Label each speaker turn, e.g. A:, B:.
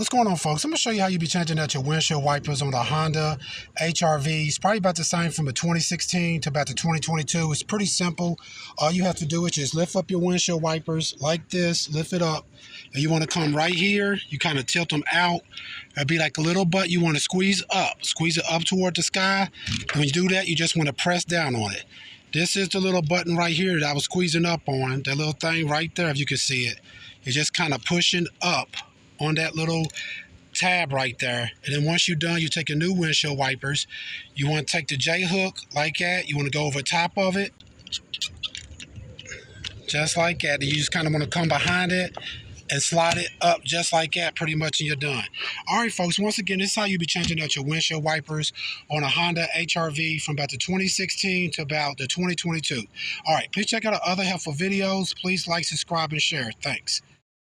A: What's going on, folks? I'm going to show you how you be changing out your windshield wipers on a Honda HR V. It's probably about the same from a 2016 to about the 2022. It's pretty simple. All you have to do is just lift up your windshield wipers like this, lift it up, and you want to come right here. You kind of tilt them out. It'll be like a little butt you want to squeeze it up toward the sky. And when you do that, you just want to press down on it. This is the little button right here that I was squeezing up on, that little thing right there, if you can see it. You're just kind of pushing up on that little tab right there. And then once you're done, you take a new windshield wipers. You want to take the J hook like that. You want to go over top of it, just like that. And you just kind of want to come behind it and slide it up just like that, pretty much, and you're done. All right, folks, once again, this is how you be changing out your windshield wipers on a Honda HR V from about the 2016 to about the 2022. All right, please check out our other helpful videos. Please like, subscribe, and share. Thanks.